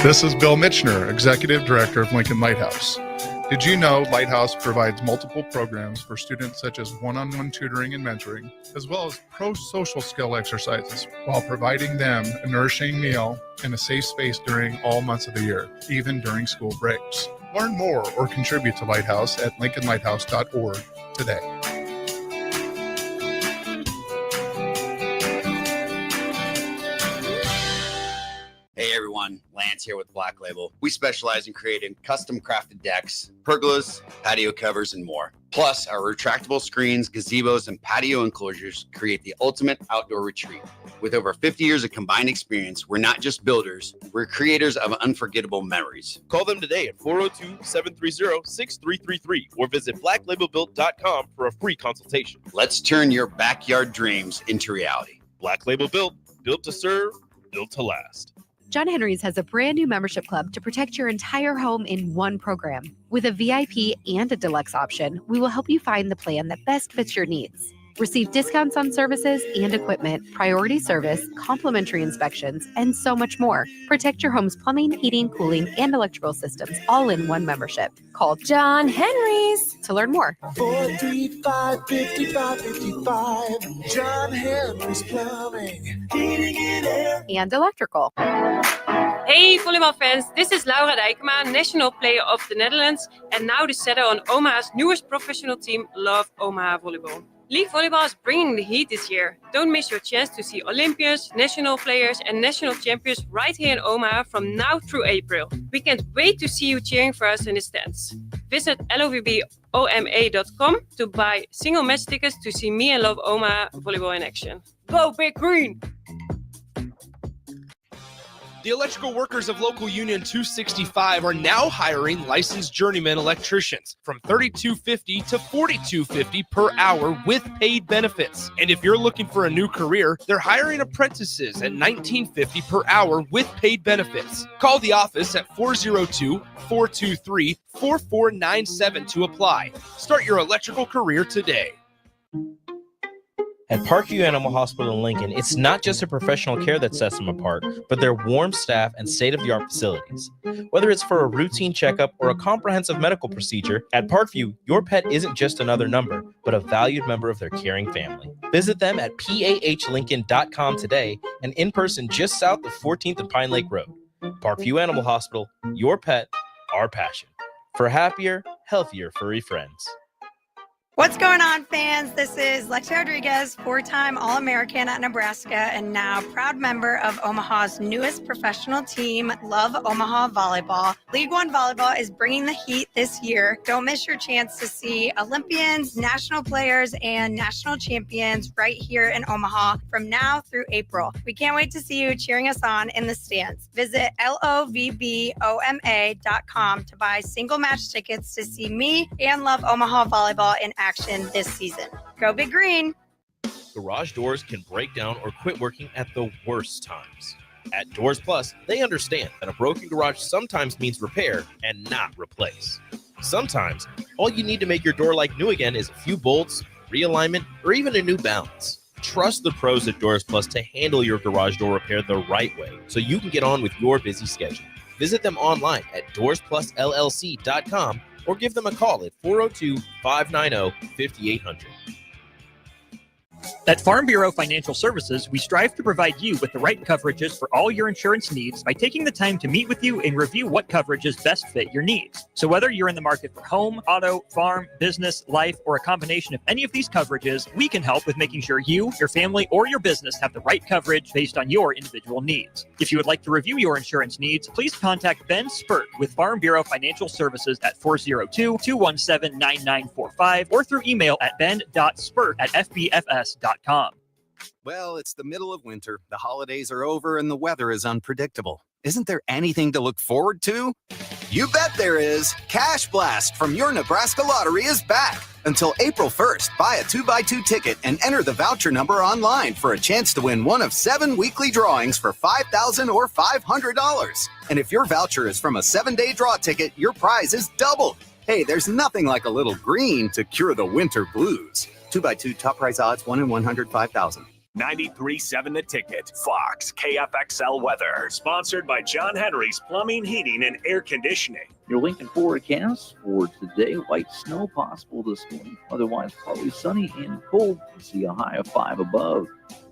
This is Bill Mitchner, Executive Director of Lincoln Lighthouse. Did you know Lighthouse provides multiple programs for students such as one-on-one tutoring and mentoring, as well as pro-social skill exercises, while providing them a nourishing meal and a safe space during all months of the year, even during school breaks? Learn more or contribute to Lighthouse at lincolnlighthouse.org today. Hey everyone, Lance here with Black Label. We specialize in creating custom crafted decks, pergolas, patio covers, and more. Plus, our retractable screens, gazebos, and patio enclosures create the ultimate outdoor retreat. With over 50 years of combined experience, we're not just builders, we're creators of unforgettable memories. Call them today at 402-730-6333 or visit blacklabelbuilt.com for a free consultation. Let's turn your backyard dreams into reality. Black Label Built, built to serve, built to last. John Henry's has a brand new membership club to protect your entire home in one program. With a VIP and a deluxe option, we will help you find the plan that best fits your needs. Receive discounts on services and equipment, priority service, complimentary inspections, and so much more. Protect your home's plumbing, heating, cooling, and electrical systems all in one membership. Call John Henry's to learn more. 435-5555. John Henry's Plumbing, Heating and Air, and Electrical. Hey volleybalfans, this is Laura Dijkema, national player of the Netherlands, and now the setter on Omaha's newest professional team, Love Omaha Volleyball. League volleyball is bringing the heat this year. Don't miss your chance to see Olympians, national players, and national champions right here in Omaha from now through April. We can't wait to see you cheering for us in the stands. Visit lovboma.com to buy single match tickets to see me and Love Omaha volleyball in action. Go Big Green! The electrical workers of Local Union 265 are now hiring licensed journeyman electricians from $32.50 to $42.50 per hour with paid benefits. And if you're looking for a new career, they're hiring apprentices at $19.50 per hour with paid benefits. Call the office at 402-423-4497 to apply. Start your electrical career today. At Parkview Animal Hospital in Lincoln, it's not just a professional care that sets them apart, but their warm staff and state-of-the-art facilities. Whether it's for a routine checkup or a comprehensive medical procedure, at Parkview, your pet isn't just another number, but a valued member of their caring family. Visit them at pahlincoln.com today and in person just south of 14th and Pine Lake Road. Parkview Animal Hospital, your pet, our passion. For happier, healthier furry friends. What's going on, fans? This is Lexi Rodriguez, four-time All-American at Nebraska and now proud member of Omaha's newest professional team, Love Omaha Volleyball. League One Volleyball is bringing the heat this year. Don't miss your chance to see Olympians, national players, and national champions right here in Omaha from now through April. We can't wait to see you cheering us on in the stands. Visit lovboma.com to buy single match tickets to see me and Love Omaha Volleyball in action this season. Go Big Green! Garage doors can break down or quit working at the worst times. At Doors Plus, they understand that a broken garage sometimes means repair and not replace. Sometimes, all you need to make your door like new again is a few bolts, realignment, or even a new balance. Trust the pros at Doors Plus to handle your garage door repair the right way so you can get on with your busy schedule. Visit them online at doorsplusllc.com or give them a call at 402-590-5800. At Farm Bureau Financial Services, we strive to provide you with the right coverages for all your insurance needs by taking the time to meet with you and review what coverages best fit your needs. So whether you're in the market for home, auto, farm, business, life, or a combination of any of these coverages, we can help with making sure you, your family, or your business have the right coverage based on your individual needs. If you would like to review your insurance needs, please contact Ben Spurt with Farm Bureau Financial Services at 402-217-9945 or through email at ben.spurt@fbfs.com. Well, it's the middle of winter, the holidays are over, and the weather is unpredictable. Isn't there anything to look forward to? You bet there is! Cash Blast from your Nebraska Lottery is back! Until April 1st, buy a 2x2 ticket and enter the voucher number online for a chance to win one of 7 weekly drawings for $5,000 or $500. And if your voucher is from a 7-day draw ticket, your prize is doubled. Hey, there's nothing like a little green to cure the winter blues. 2x2 top prize odds, 1 in 105,000. 93.7 The Ticket. Fox KFXL weather. Sponsored by John Henry's Plumbing, Heating, and Air Conditioning. Your Lincoln forecast for today, light snow possible this morning. Otherwise, partly sunny and cold. We'll see a high of 5 above.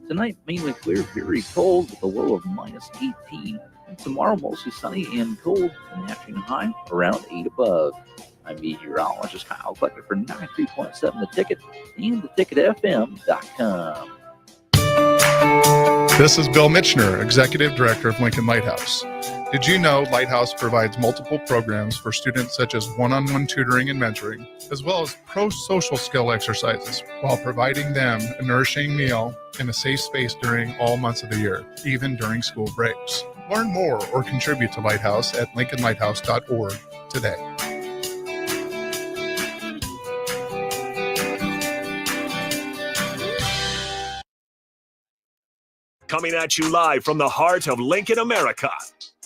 Tonight, mainly clear, very cold with a low of minus 18. And tomorrow, mostly sunny and cold. An afternoon high around 8 above. I'm meteorologist Kyle Klecker for 93.7 The Ticket and theticketfm.com. This is Bill Mitchner, Executive Director of Lincoln Lighthouse. Did you know Lighthouse provides multiple programs for students such as one-on-one tutoring and mentoring, as well as pro-social skill exercises, while providing them a nourishing meal and a safe space during all months of the year, even during school breaks? Learn more or contribute to Lighthouse at lincolnlighthouse.org today. Coming at you live from the heart of Lincoln, America.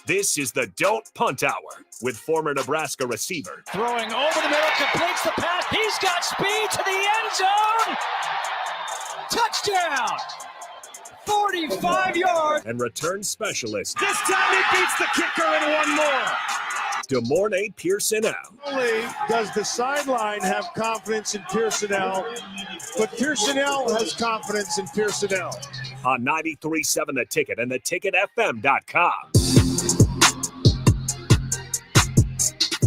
This is the Don't Punt Hour with former Nebraska receiver. Throwing over the middle, completes the pass. He's got speed to the end zone. Touchdown. 45 yards. And return specialist. This time he beats the kicker and one more. DeMornay Pierson-El. Not only does the sideline have confidence in Pierson-El, but Pierson-El has confidence in Pierson-El. On 93.7 The Ticket and theticketfm.com.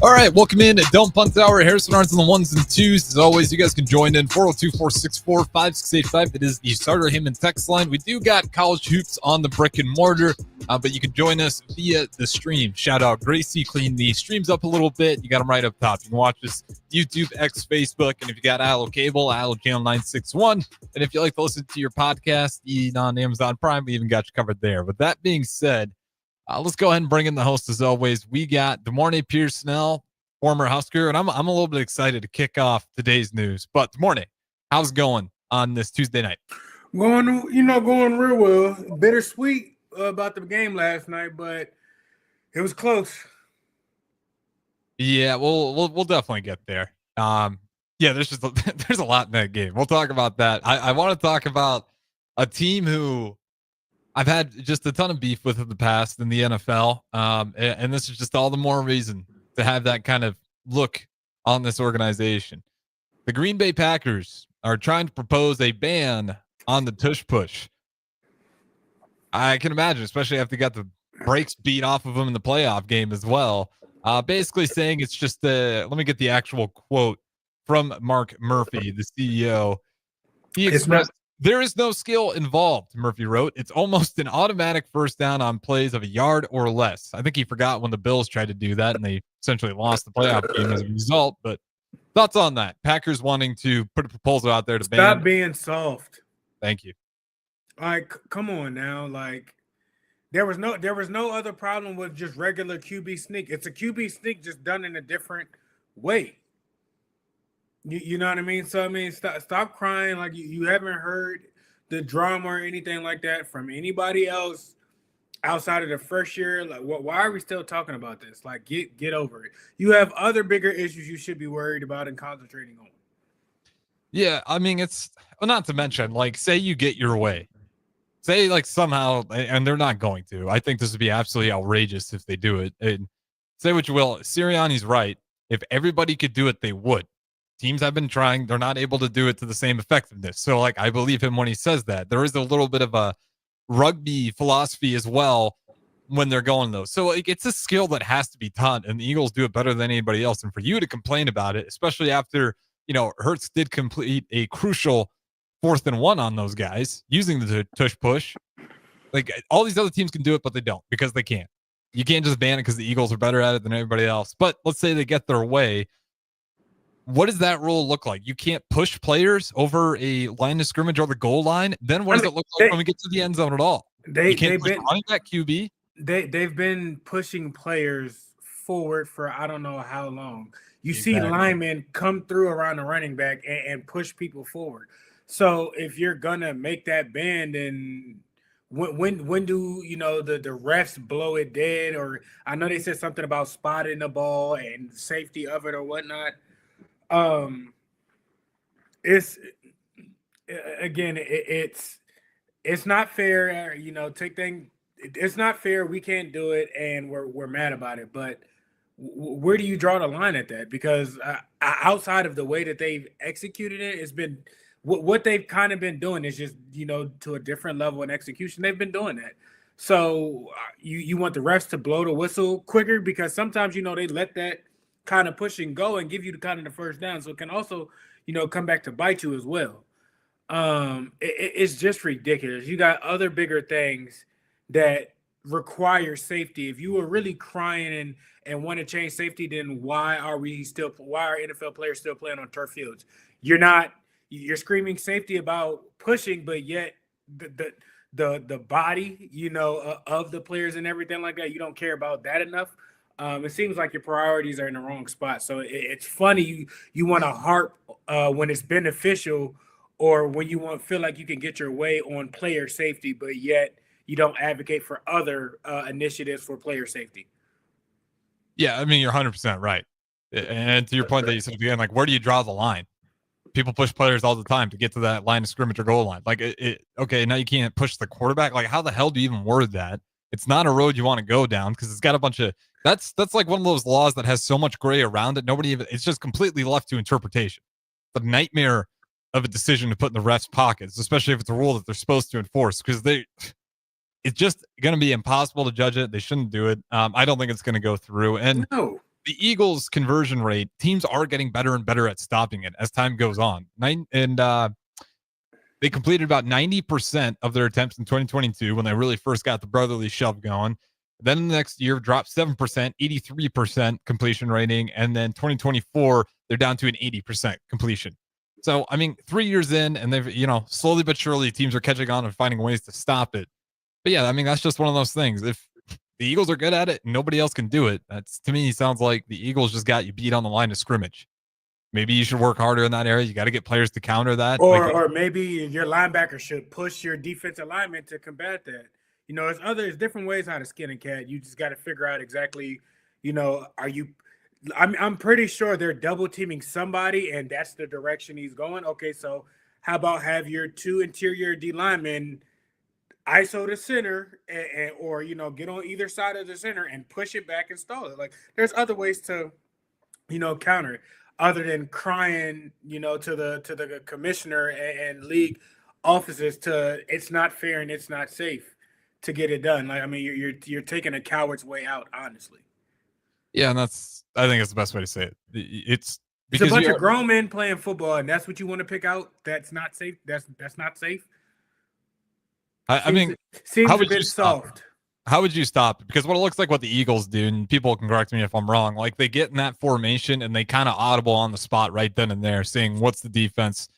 All right, welcome in at Don't Punt Hour. Harrison Arns on the ones and twos. As always, you guys can join in 402-464-5685. It is the Starter Heyman text line. We do got college hoops on the brick and mortar, but you can join us via the stream. Shout out Gracie, clean the streams up a little bit. You got them right up top. You can watch us YouTube, X, Facebook, and if you got Allo Cable, Allo Channel 961. And if you like to listen to your podcast, on Amazon Prime, we even got you covered there. With that being said, let's go ahead and bring in the host as always. We got DeMornay Pierson-El, former Husker, and I'm a little bit excited to kick off today's news. But DeMornay, how's it going on this Tuesday night? Going real well. Bittersweet about the game last night, but it was close. Yeah, we'll definitely get there. There's a lot in that game. We'll talk about that. I want to talk about a team who I've had just a ton of beef with in the past in the NFL, and this is just all the more reason to have that kind of look on this organization. The Green Bay Packers are trying to propose a ban on the tush push. I can imagine, especially after they got the brakes beat off of them in the playoff game as well. Basically saying it's just let me get the actual quote from Mark Murphy, the CEO. He expressed, "There is no skill involved," Murphy wrote. "It's almost an automatic first down on plays of a yard or less." I think he forgot when the Bills tried to do that and they essentially lost the playoff game as a result. But thoughts on that? Packers wanting to put a proposal out there to ban. Stop being soft. Thank you. Like, come on now. Like, there was no other problem with just regular QB sneak. It's a QB sneak just done in a different way. You know what I mean? So, I mean, stop crying like you haven't heard the drama or anything like that from anybody else outside of the first year. Like, why are we still talking about this? Like, get over it. You have other bigger issues you should be worried about and concentrating on. Yeah, I mean, not to mention, like, say you get your way. Say, like, somehow, and they're not going to. I think this would be absolutely outrageous if they do it. And say what you will, Sirianni's right. If everybody could do it, they would. Teams have been trying. They're not able to do it to the same effectiveness. So, like, I believe him when he says that. There is a little bit of a rugby philosophy as well when they're going those. So, like, it's a skill that has to be taught, and the Eagles do it better than anybody else. And for you to complain about it, especially after, Hurts did complete a crucial 4th and 1 on those guys using the tush push. Like, all these other teams can do it, but they don't because they can't. You can't just ban it because the Eagles are better at it than everybody else. But let's say they get their way. What does that rule look like? You can't push players over a line of scrimmage or the goal line. Then what does it look like when we get to the end zone at all? You can't push running back QB. They've been pushing players forward for I don't know how long. You see linemen come through around the running back and push people forward. So if you're gonna make that ban, then when do the refs blow it dead? Or I know they said something about spotting the ball and safety of it or whatnot. It's it's not fair. It's not fair. We can't do it, and we're mad about it. But where do you draw the line at that? Because outside of the way that they've executed it, it's been what they've kind of been doing is just to a different level in execution. They've been doing that. So you want the refs to blow the whistle quicker, because sometimes they let that kind of push and go and give you the kind of the first down. So it can also come back to bite you as well. It's just ridiculous. You got other bigger things that require safety. If you were really crying and want to change safety, then why are NFL players still playing on turf fields? You're screaming safety about pushing, but yet the body, of the players and everything like that, you don't care about that enough. It seems like your priorities are in the wrong spot. So it's funny you want to harp when it's beneficial, or when you feel like you can get your way on player safety, but yet you don't advocate for other initiatives for player safety. Yeah, I mean, you're 100% right. And to your point that you said at the end, like, where do you draw the line? People push players all the time to get to that line of scrimmage or goal line. Like, okay, now you can't push the quarterback. Like, how the hell do you even word that? It's not a road you want to go down, because it's got a bunch of that's like one of those laws that has so much gray around it. It's just completely left to interpretation. The nightmare of a decision to put in the refs' pockets, especially if it's a rule that they're supposed to enforce, because it's just going to be impossible to judge it. They shouldn't do it. I don't think it's going to go through. And no. The Eagles' conversion rate, teams are getting better and better at stopping it as time goes on. They completed about 90% of their attempts in 2022 when they really first got the brotherly shove going. Then the next year dropped 7%, 83% completion rating. And then 2024, they're down to an 80% completion. So, I mean, 3 years in, and they've, slowly but surely teams are catching on and finding ways to stop it. But yeah, I mean, that's just one of those things. If the Eagles are good at it and nobody else can do it, that's, to me, sounds like the Eagles just got you beat on the line of scrimmage. Maybe you should work harder in that area. You got to get players to counter that. Or maybe your linebacker should push your defensive lineman to combat that. There's different ways how to skin a cat. You just got to figure out exactly, I'm pretty sure they're double teaming somebody, and that's the direction he's going. Okay, so how about have your two interior D linemen ISO the center, or get on either side of the center and push it back and stall it. Like, there's other ways to counter it other than crying to the commissioner and league offices it's not fair and it's not safe to get it done. Like, I mean, you're taking a coward's way out, honestly. Yeah, and I think it's the best way to say it. It's a bunch of grown men playing football, and that's what you want to pick out. That's not safe. That's not safe. Seems how a would bit you stop? soft. How would you stop it? Because what it looks like what the Eagles do, and people can correct me if I'm wrong, like they get in that formation and they kind of audible on the spot right then and there, seeing what's the defense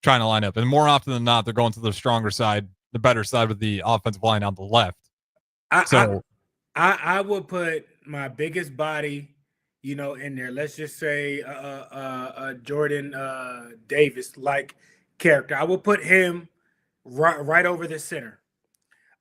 trying to line up. And more often than not, they're going to the stronger side, the better side with the offensive line on the left. I would put my biggest body, in there. Let's just say Jordan Davis like character. I would put him right over the center.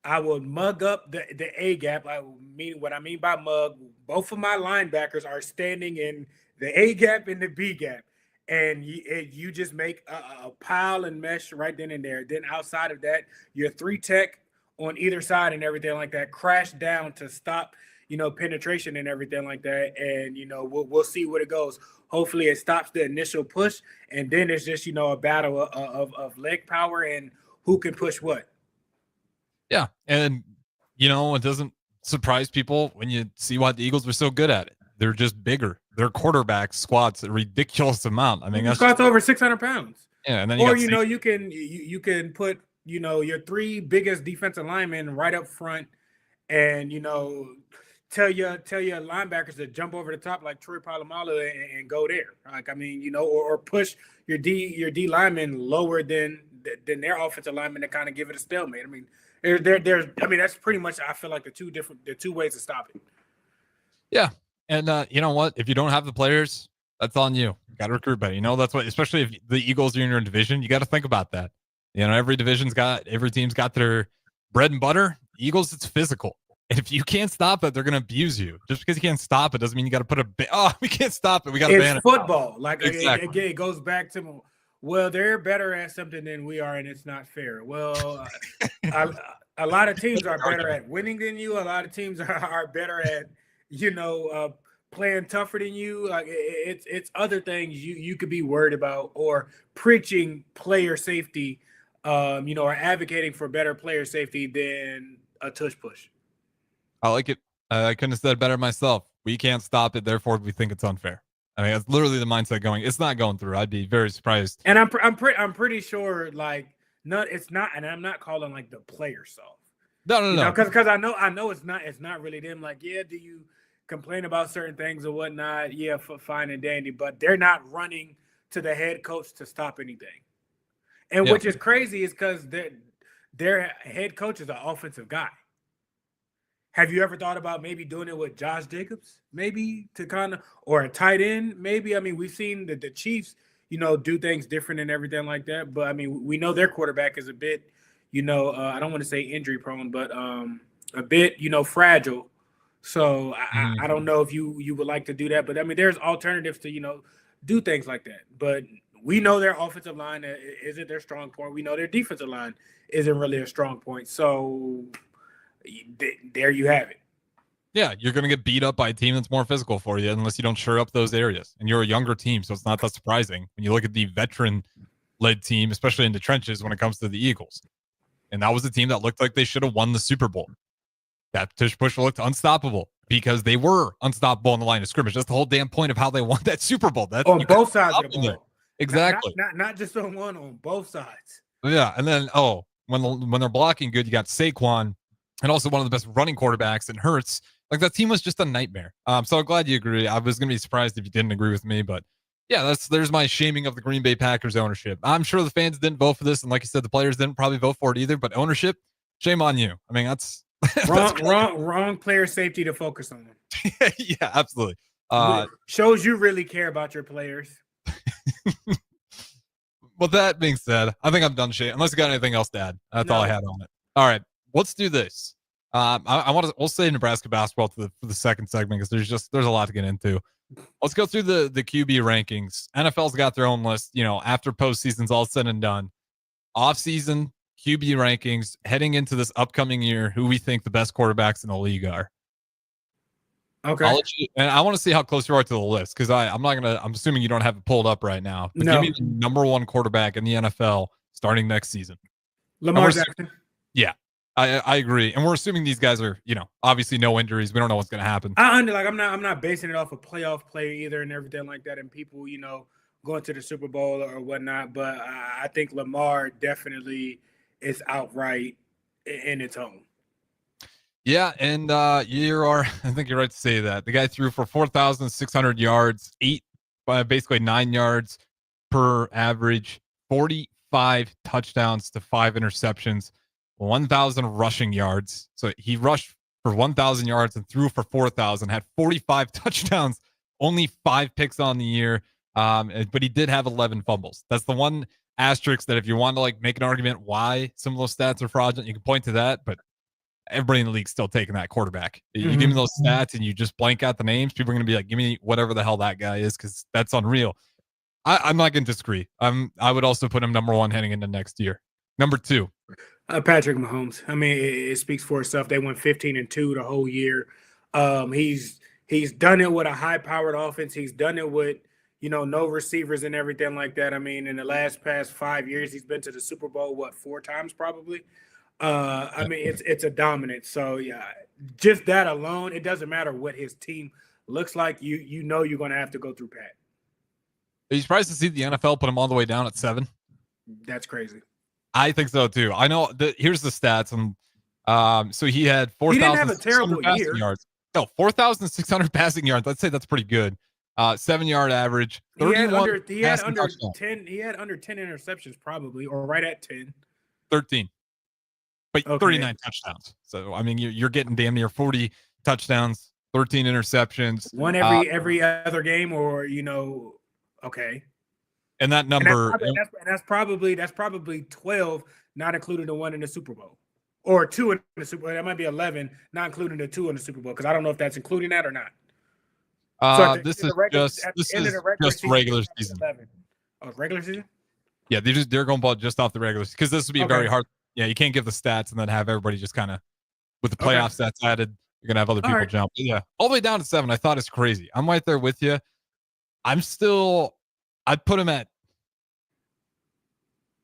I would mug up the A gap. What I mean by mug, both of my linebackers are standing in the A gap and the B gap, and you just make a pile and mesh right then and there. Then outside of that, your 3 tech on either side and everything like that crash down to stop, penetration and everything like that. And we'll see where it goes. Hopefully, it stops the initial push, and then it's just a battle of leg power and who can push what. Yeah, and it doesn't surprise people when you see why the Eagles are so good at it. They're just bigger. Their quarterback squats a ridiculous amount. I mean, that's squats over 600 pounds. Yeah, and then you can put your 3 biggest defensive linemen right up front, and tell your linebackers to jump over the top like Troy Polamalu and go there. Like, I mean, or push your D linemen lower than their offensive linemen to kind of give it a stalemate. I mean. That's pretty much, I feel like the two ways to stop it. Yeah. And you know what? If you don't have the players, that's on you. You got to recruit better. That's what, especially if the Eagles are in your division, you got to think about that. Every team's got their bread and butter. Eagles, it's physical. And if you can't stop it, they're going to abuse you. Just because you can't stop it doesn't mean you got to put we can't stop it. We got to ban it. It's football. Like, exactly. It goes back to well, they're better at something than we are, and it's not fair. Well, a lot of teams are better at winning than you. A lot of teams are better at, playing tougher than you. Like it's other things you could be worried about, or preaching player safety, or advocating for better player safety than a tush push. I like it. I couldn't have said it better myself. We can't stop it, therefore we think it's unfair. I mean, that's literally the mindset going. It's not going through. I'd be very surprised. And I'm pretty sure it's not, and I'm not calling like the player soft. No. Because I know it's not really them. Like, yeah, do you complain about certain things or whatnot? Yeah, fine and dandy, but they're not running to the head coach to stop anything. And which is crazy is because their head coach is an offensive guy. Have you ever thought about maybe doing it with Josh Jacobs, maybe to kind of, or a tight end, maybe? I mean, we've seen the Chiefs, do things different and everything like that. But I mean, we know their quarterback is a bit, I don't want to say injury prone, but a bit, fragile. So I don't know if you would like to do that. But I mean, there's alternatives to, do things like that. But we know their offensive line isn't their strong point. We know their defensive line isn't really a strong point. So there you have it. Yeah, you're going to get beat up by a team that's more physical for you unless you don't shore up those areas. And you're a younger team, so it's not that surprising when you look at the veteran-led team, especially in the trenches when it comes to the Eagles. And that was a team that looked like they should have won the Super Bowl. That tush push looked unstoppable because they were unstoppable on the line of scrimmage. That's the whole damn point of how they won that Super Bowl. That's on both sides of the ball. Exactly. Not just on one, on both sides. Yeah, and then, when they're blocking good, you got Saquon, and also one of the best running quarterbacks, and Hurts. Like, that team was just a nightmare. So I'm glad you agree. I was going to be surprised if you didn't agree with me, but yeah, there's my shaming of the Green Bay Packers ownership. I'm sure the fans didn't vote for this, and like you said, the players didn't probably vote for it either, but ownership, shame on you. I mean, that's wrong player safety to focus on. Yeah, absolutely. Shows you really care about your players. With that being said, I think I'm done shit. Unless you got anything else to add. That's all I had on it. All right, let's do this. We'll say Nebraska basketball for the second segment because there's a lot to get into. Let's go through the QB rankings. NFL's got their own list, after postseason's all said and done. Off-season QB rankings heading into this upcoming year, who we think the best quarterbacks in the league are. Okay. And I want to see how close you are to the list because I'm assuming you don't have it pulled up right now. But no. Give me the number one quarterback in the NFL starting next season. Lamar Jackson. Yeah. I agree, and we're assuming these guys are, obviously no injuries. We don't know what's going to happen. I'm not basing it off a playoff play either and everything like that, and people, going to the Super Bowl or whatnot. But I think Lamar definitely is outright in its own. Yeah, and I think you're right to say that. The guy threw for 4,600 yards, basically 9 yards per average, 45 touchdowns to 5 interceptions. 1,000 rushing yards. So he rushed for 1,000 yards and threw for 4,000, had 45 touchdowns, only 5 picks on the year. But he did have 11 fumbles. That's the one asterisk that if you want to make an argument why some of those stats are fraudulent, you can point to that. But everybody in the league's still taking that quarterback. You give me those stats and you just blank out the names, people are going to be like, give me whatever the hell that guy is because that's unreal. I'm not going to disagree. I would also put him number one heading into next year. Number two. Patrick Mahomes. I mean, it speaks for itself. They went 15-2 the whole year. He's done it with a high-powered offense. He's done it with, no receivers and everything like that. I mean, in the past 5 years, he's been to the Super Bowl, 4 times probably? I mean, it's a dominance. So, yeah, just that alone, it doesn't matter what his team looks like. You're going to have to go through Pat. Are you surprised to see the NFL put him all the way down at 7? That's crazy. I think so too. I know here's the stats. And so he had 4,600 passing yards. No, 4,600 passing yards. Let's say that's pretty good. 7-yard average. 31 he had under 10. He had under 10 interceptions probably, or right at 10. 13. But 39 touchdowns. So I mean, you're getting damn near 40 touchdowns, 13 interceptions. One every other game, or okay. And that number, that's probably 12, not including the one in the Super Bowl, or 2 in the Super Bowl. That might be 11, not including the 2 in the Super Bowl, because I don't know if that's including that or not. This is just regular season. 11. Oh, regular season. Yeah, they're going ball just off the regular because this would be very hard. Yeah, you can't give the stats and then have everybody just kind of with the playoff stats added. You're gonna have other people jump. But yeah, all the way down to 7. I thought it's crazy. I'm right there with you. I'd put him at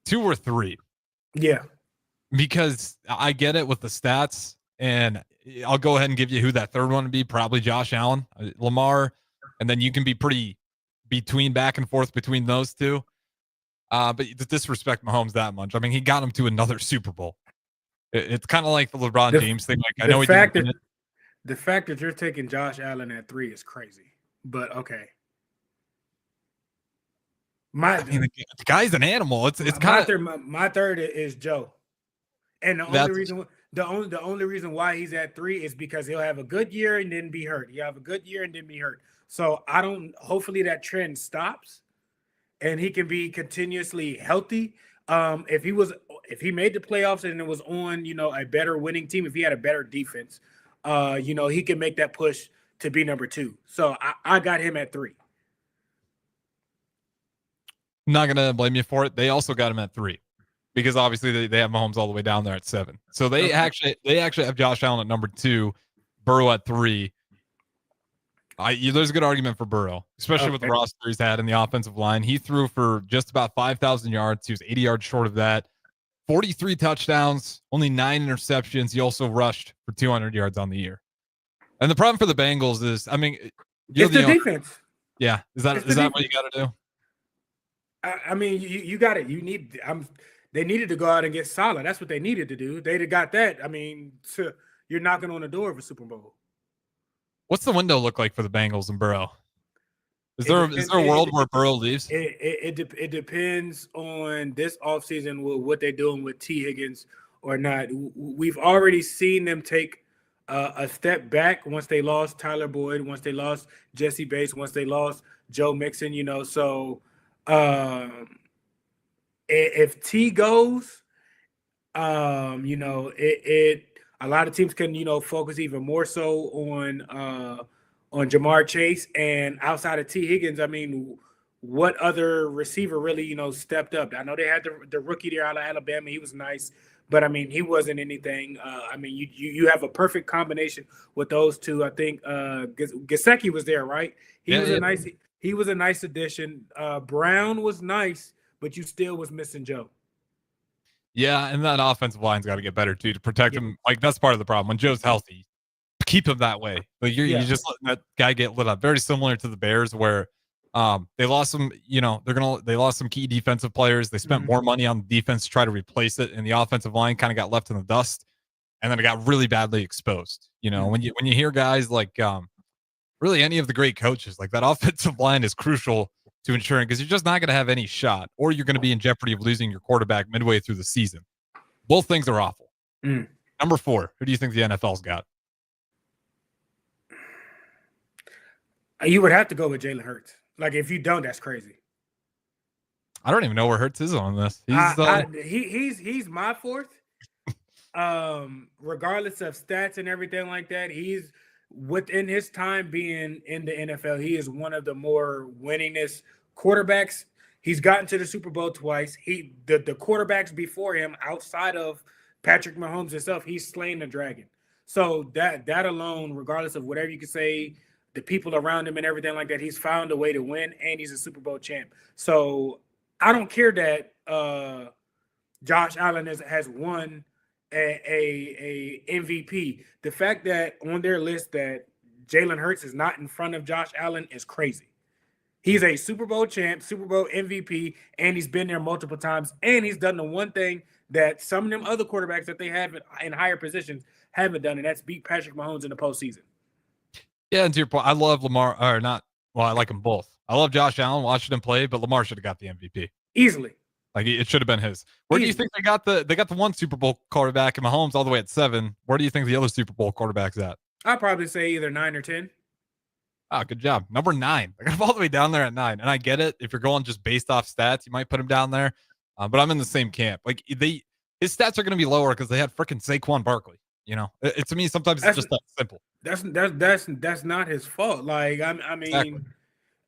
2 or 3. Yeah, because I get it with the stats, and I'll go ahead and give you who that third one would be. Probably Josh Allen, Lamar, and then you can be pretty back and forth between those two. But you disrespect Mahomes that much. I mean, he got him to another Super Bowl. It's kind of like the LeBron James thing. Like I know the fact that you're taking Josh Allen at 3 is crazy, but okay. The guy's an animal. It's kind of my third is Joe, and the only reason why he's at 3 is because he'll have a good year and then be hurt. He'll have a good year and then be hurt. So hopefully that trend stops, and he can be continuously healthy. If he made the playoffs and it was on a better winning team, if he had a better defense, he can make that push to be number 2. So I got him at 3. I'm not gonna blame you for it. They also got him at 3 because obviously they have Mahomes all the way down there at 7. So they actually have Josh Allen at number 2, Burrow at 3. There's a good argument for Burrow, especially with the roster he's had in the offensive line. He threw for just about 5,000 yards. He was 80 yards short of that. 43 touchdowns, only 9 interceptions. He also rushed for 200 yards on the year. And the problem for the Bengals is, I mean, it's the defense. Yeah, is that what you got to do? I mean, you got it. They needed to go out and get solid. That's what they needed to do. They'd have got that. I mean, you're knocking on the door of a Super Bowl. What's the window look like for the Bengals and Burrow? Is there a world where Burrow leaves? It depends on this offseason with what they're doing with T. Higgins or not. We've already seen them take a step back once they lost Tyler Boyd, once they lost Jesse Bates, once they lost Joe Mixon. So. If T goes, a lot of teams can focus even more so on Jamar Chase, and outside of T Higgins, I mean, what other receiver really stepped up? I know they had the rookie there out of Alabama. He was nice, but I mean, he wasn't anything. I mean, you have a perfect combination with those two. I think Gesicki was there, right? He was a nice addition. Brown was nice, but you still was missing Joe. Yeah, and that offensive line's got to get better too to protect him. Like that's part of the problem. When Joe's healthy, keep him that way. Like you're just letting that guy get lit up. Very similar to the Bears, where they lost some. They lost some key defensive players. They spent more money on the defense to try to replace it, and the offensive line kind of got left in the dust, and then it got really badly exposed. When you hear guys like really any of the great coaches, like that offensive line is crucial to ensuring, because you're just not going to have any shot, or you're going to be in jeopardy of losing your quarterback midway through the season. Both things are awful. Number 4, who do you think the NFL's got? You would have to go with Jalen Hurts. Like if you don't, that's crazy. I don't even know where Hurts is on this. He's my 4th. Regardless of stats and everything like that, he's within his time being in the NFL, he is one of the more winningest quarterbacks. He's gotten to the Super Bowl twice. The quarterbacks before him, outside of Patrick Mahomes himself, he's slain the dragon. So that alone, regardless of whatever you can say, the people around him and everything like that, he's found a way to win, and he's a Super Bowl champ. So I don't care that Josh Allen has won a MVP. The fact that on their list that Jalen Hurts is not in front of Josh Allen is crazy. He's a Super Bowl champ, Super Bowl MVP, and he's been there multiple times, and he's done the one thing that some of them other quarterbacks that they have in higher positions haven't done, and that's beat Patrick Mahomes in the postseason. Yeah, and to your point, I love Lamar, or not. Well, I like them both. I love Josh Allen, watching him play, but Lamar should have got the MVP easily. Like it should have been his. Where do you think they got the one Super Bowl quarterback in Mahomes all the way at 7? Where do you think the other Super Bowl quarterback's at? I'd probably say either 9 or 10. Ah, good job. Number 9. I got him all the way down there at 9. And I get it. If you're going just based off stats, you might put him down there. But I'm in the same camp. Like his stats are going to be lower because they had freaking Saquon Barkley. It to me sometimes it's just that simple. That's not his fault. Like I mean,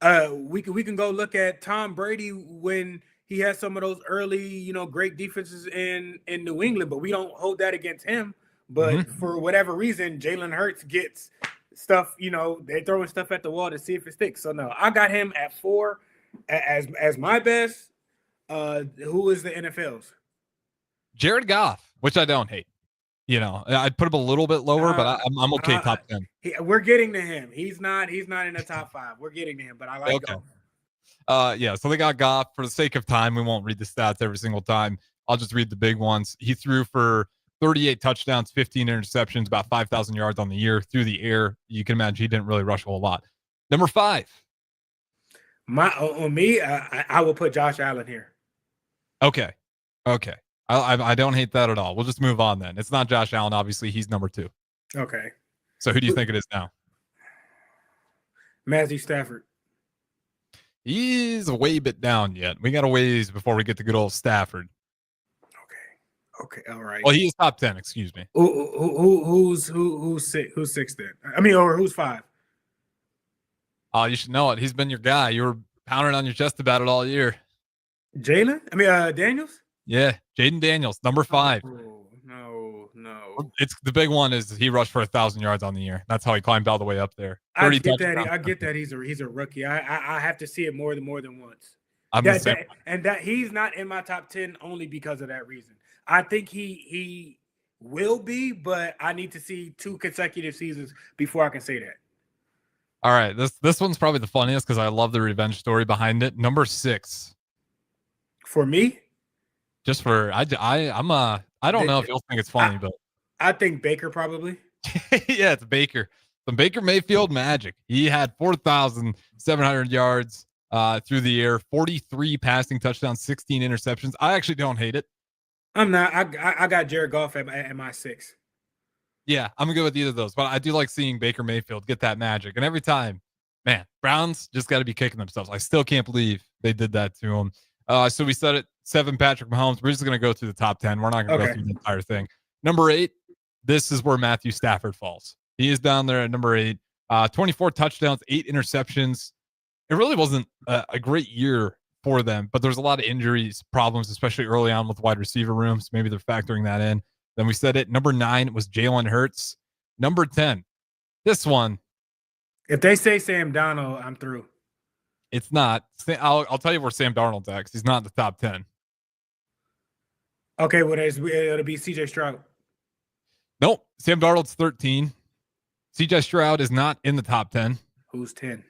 exactly. We can go look at Tom Brady when he has some of those early, great defenses in New England, but we don't hold that against him. But for whatever reason, Jalen Hurts gets stuff, they're throwing stuff at the wall to see if it sticks. So no, I got him at 4 as my best. Who is the NFL's? Jared Goff, which I don't hate. I'd put him a little bit lower, but I'm okay top 10. We're getting to him. He's not in the top 5. We're getting to him, but I like Goff. So they got Goff. For the sake of time, we won't read the stats every single time. I'll just read the big ones. He threw for 38 touchdowns, 15 interceptions, about 5,000 yards on the year through the air. You can imagine he didn't really rush a whole lot. Number 5. I will put Josh Allen here. Okay. I don't hate that at all. We'll just move on then. It's not Josh Allen. Obviously, he's number 2. Okay. So who do you think it is now? Matthew Stafford. He's a way bit down yet. We got a ways before we get to good old Stafford. Okay. All right. Well, he is top 10. Excuse me. Who's 6 then? I mean, or who's 5? Oh, you should know it. He's been your guy. You were pounding on your chest about it all year. Daniels? Yeah, Jaden Daniels, number 5. No. It's the big one is he rushed for 1,000 yards on the year. That's how he climbed all the way up there. I get that he's a rookie. I have to see it more than once. That he's not in my top 10 only because of that reason. I think he will be, but I need to see 2 consecutive seasons before I can say that. All right, this one's probably the funniest because I love the revenge story behind it. Number 6. For me? Just for I don't know if you'll think it's funny, but I think Baker probably. Yeah, it's Baker. The Baker Mayfield magic. He had 4,700 yards through the air, 43 passing touchdowns, 16 interceptions. I actually don't hate it. I'm not. I got Jared Goff at my 6. Yeah, I'm good with either of those, but I do like seeing Baker Mayfield get that magic. And every time, man, Browns just got to be kicking themselves. I still can't believe they did that to him. So we said it, 7, Patrick Mahomes. We're just going to go through the top 10. We're not going to go through the entire thing. Number 8, this is where Matthew Stafford falls. He is down there at number 8. 24 touchdowns, 8 interceptions. It really wasn't a great year for them, but there's a lot of injuries, problems, especially early on with wide receiver rooms. Maybe they're factoring that in. Then we said it. Number 9 was Jalen Hurts. Number 10, this one. If they say Sam Darnold, I'm through. It's not. I'll tell you where Sam Darnold's at because he's not in the top 10. Okay, well, it'll be C.J. Stroud. Nope. Sam Darnold's 13. C.J. Stroud is not in the top 10. Who's 10?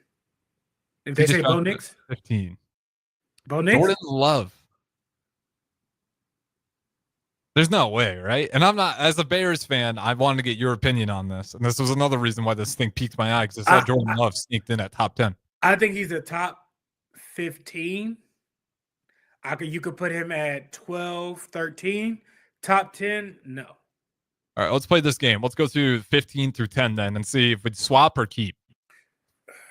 If they say Bo Nix? 15. Bo Nix? Jordan Love. There's no way, right? And I'm not, as a Bears fan, I wanted to get your opinion on this. And this was another reason why this thing piqued my eye because I saw Jordan Love sneaked in at top 10. I think he's a top 15. You could put him at 12, 13. Top 10, no. All right, let's play this game. Let's go through 15 through 10 then and see if we swap or keep.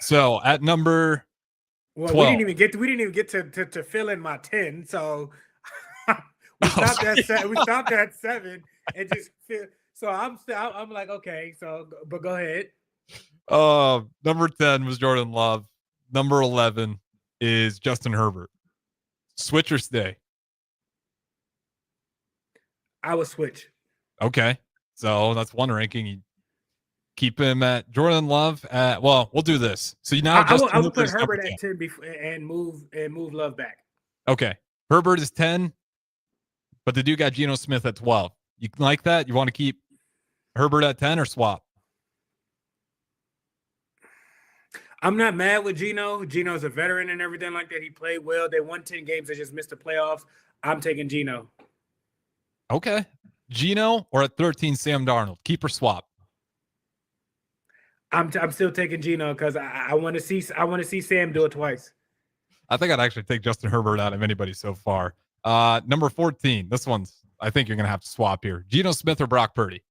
So at number 12. We didn't even get to fill in my 10. So we stopped at 7. We stopped at 7 and just so I'm like, okay, but go ahead. Number 10 was Jordan Love. Number 11 is Justin Herbert. Switch or stay? I would switch. Okay. So that's one ranking. You keep him at Jordan Love at, well, we'll do this. So you now I would put Herbert at 10 before and move Love back. Okay. Herbert is 10, but the dude got Geno Smith at 12. You like that? You want to keep Herbert at 10 or swap? I'm not mad with Geno. Geno's a veteran and everything like that. He played well. They won 10 games. They just missed the playoffs. I'm taking Geno. Okay. Geno or at 13, Sam Darnold? Keep or swap? I'm still taking Geno because I want to see Sam do it twice. I think I'd actually take Justin Herbert out of anybody so far. Number 14. This one's, I think you're going to have to swap here. Geno Smith or Brock Purdy?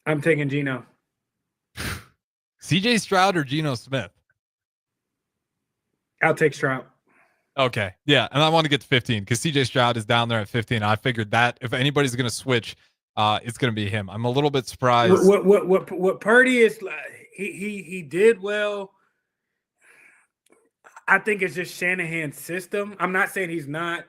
I'm taking Geno. CJ Stroud or Geno Smith? I'll take Stroud. Okay. Yeah. And I want to get to 15 because CJ Stroud is down there at 15. I figured that if anybody's going to switch, it's going to be him. I'm a little bit surprised. What Purdy is, he did well. I think it's just Shanahan's system. I'm not saying he's not.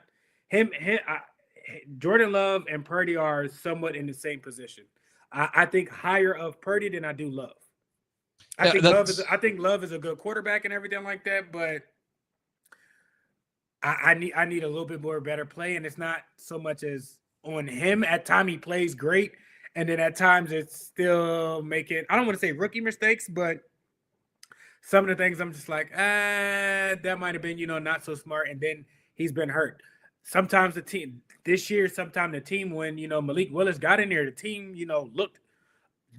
Jordan Love and Purdy are somewhat in the same position. I think higher of Purdy than I do Love. I think Love is a good quarterback and everything like that, but I need a little bit more better play, and it's not so much as on him. At times he plays great, and then at times it's still making, I don't want to say rookie mistakes, but some of the things I'm just like, that might have been, not so smart, and then he's been hurt. Sometimes the team when, Malik Willis got in there, the team, looked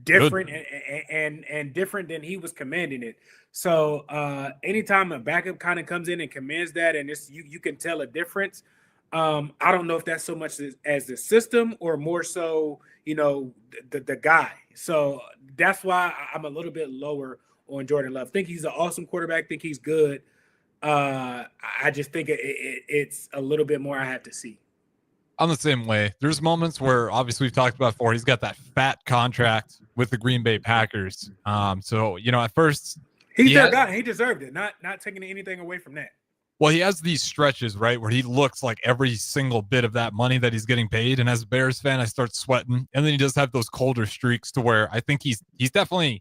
different and different than he was commanding it. So anytime a backup kind of comes in and commands that, and it's you can tell a difference. I don't know if that's so much as the system or more so, the guy. So that's why I'm a little bit lower on Jordan Love. Think he's an awesome quarterback. Think he's good. I just think it's a little bit more I have to see. I'm the same way. There's moments where obviously we've talked about before. He's got that fat contract with the Green Bay Packers. So at first he's their guy. He deserved it. Not taking anything away from that. Well, he has these stretches, right, where he looks like every single bit of that money that he's getting paid. And as a Bears fan, I start sweating. And then he does have those colder streaks to where I think he's definitely